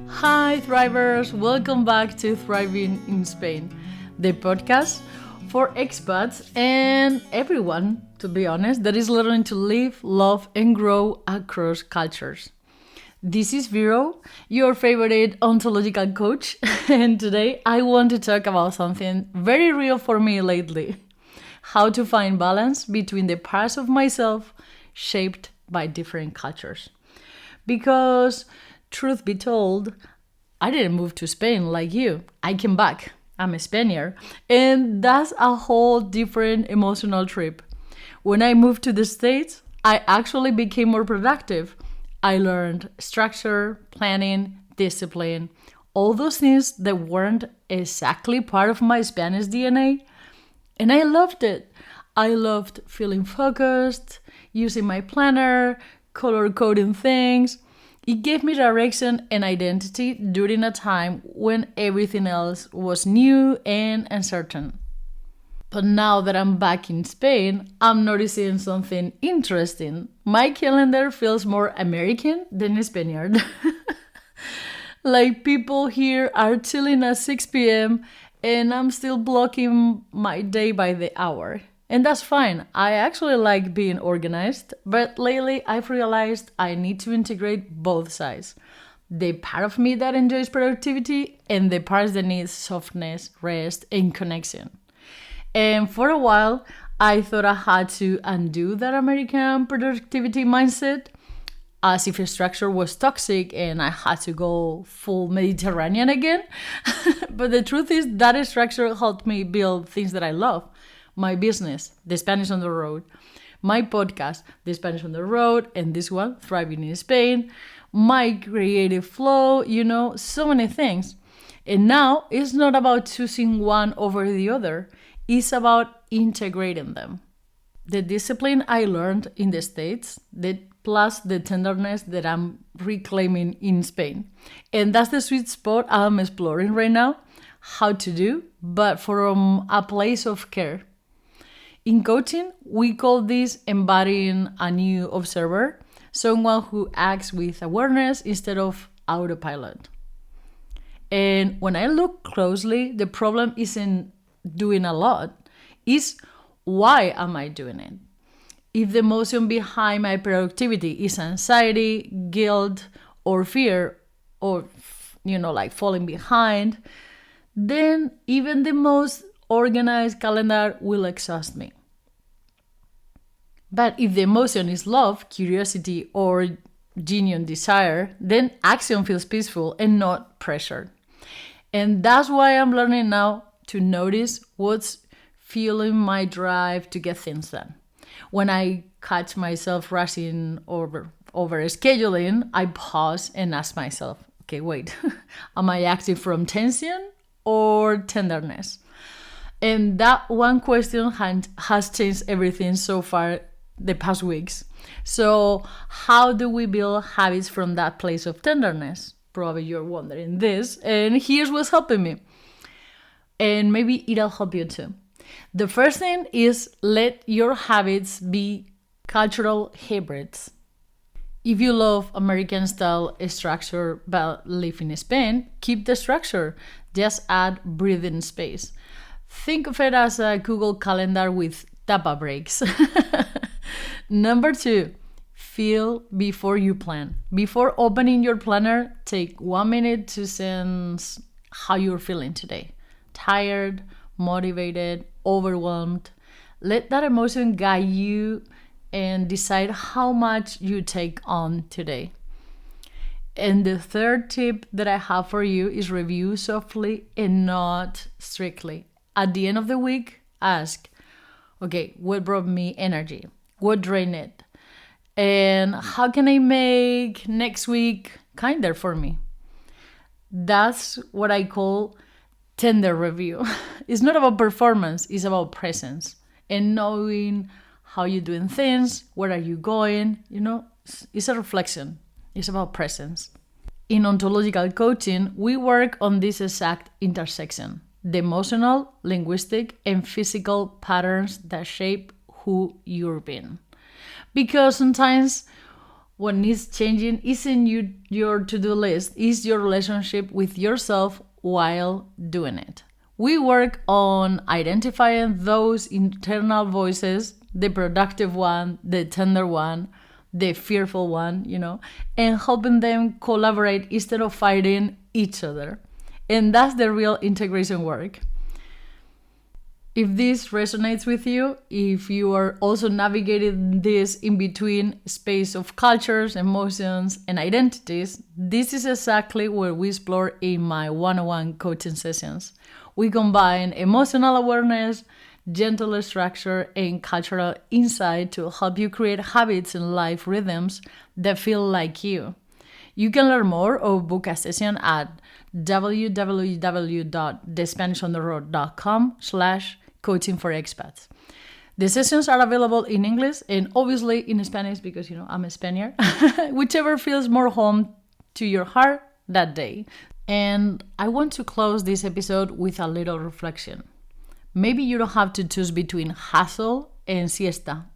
Hi, Thrivers! Welcome back to Thriving in Spain, the podcast for expats and everyone, to be honest, that is learning to live, love, and grow across cultures. This is Vero, your favorite ontological coach, and today I want to talk about something very real for me lately: how to find balance between the parts of myself shaped by different cultures. Because, truth be told, I didn't move to Spain like you. I came back. I'm a Spaniard. And that's a whole different emotional trip. When I moved to the States, I actually became more productive. I learned structure, planning, discipline, all those things that weren't exactly part of my Spanish DNA. And I loved it. I loved feeling focused, using my planner, color coding things. It gave me direction and identity during a time when everything else was new and uncertain. But now that I'm back in Spain, I'm noticing something interesting. My calendar feels more American than Spaniard. Like people here are chilling at 6 p.m. and I'm still blocking my day by the hour. And that's fine. I actually like being organized, but lately I've realized I need to integrate both sides. The part of me that enjoys productivity and the parts that need softness, rest, and connection. And for a while, I thought I had to undo that American productivity mindset, as if structure was toxic and I had to go full Mediterranean again. But the truth is that structure helped me build things that I love. My business, The Spanish on the Road, my podcast, The Spanish on the Road, and this one, Thriving in Spain, my creative flow, so many things. And now it's not about choosing one over the other. It's about integrating them. The discipline I learned in the States, plus the tenderness that I'm reclaiming in Spain. And that's the sweet spot I'm exploring right now, how to do, but from a place of care. In coaching, we call this embodying a new observer, someone who acts with awareness instead of autopilot. And when I look closely, the problem isn't doing a lot, it's why am I doing it? If the emotion behind my productivity is anxiety, guilt, or fear, or like falling behind, then even the most organized calendar will exhaust me. But if the emotion is love, curiosity, or genuine desire, then action feels peaceful and not pressured. And that's why I'm learning now to notice what's fueling my drive to get things done. When I catch myself rushing or over scheduling, I pause and ask myself, okay, wait, am I acting from tension or tenderness? And that one question has changed everything so far the past weeks. So how do we build habits from that place of tenderness? Probably you're wondering this, and here's what's helping me. And maybe it'll help you too. The first thing is let your habits be cultural hybrids. If you love American style structure but live in Spain, keep the structure. Just add breathing space. Think of it as a Google Calendar with tapa breaks. Number 2, feel before you plan. Before opening your planner, take 1 minute to sense how you're feeling today. Tired, motivated, overwhelmed. Let that emotion guide you and decide how much you take on today. And the third tip that I have for you is review softly and not strictly. At the end of the week, ask, okay, what brought me energy? What drained it? And how can I make next week kinder for me? That's what I call tender review. It's not about performance, it's about presence and knowing how you're doing things, where are you going, it's a reflection. It's about presence. In ontological coaching, we work on this exact intersection: the emotional, linguistic, and physical patterns that shape who you're being. Because sometimes What needs changing isn't your to-do list, it's your relationship with yourself while doing it. We work on identifying those internal voices, the productive one, the tender one, the fearful one, and helping them collaborate instead of fighting each other. And that's the real integration work. If this resonates with you, if you are also navigating this in-between space of cultures, emotions, and identities, this is exactly what we explore in my one-on-one coaching sessions. We combine emotional awareness, gentle structure, and cultural insight to help you create habits and life rhythms that feel like you. You can learn more or book a session at www.thespanishontheroad.com/coaching for expats. The sessions are available in English and obviously in Spanish because, I'm a Spaniard, whichever feels more home to your heart that day. And I want to close this episode with a little reflection. Maybe you don't have to choose between hustle and siesta.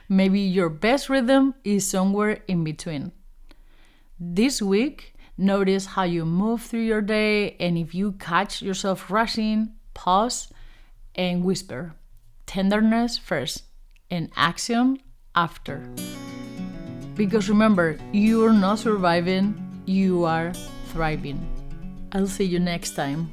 Maybe your best rhythm is somewhere in between. This week, notice how you move through your day, and if you catch yourself rushing, pause and whisper. Tenderness first and action after. Because remember, you are not surviving, you are thriving. I'll see you next time.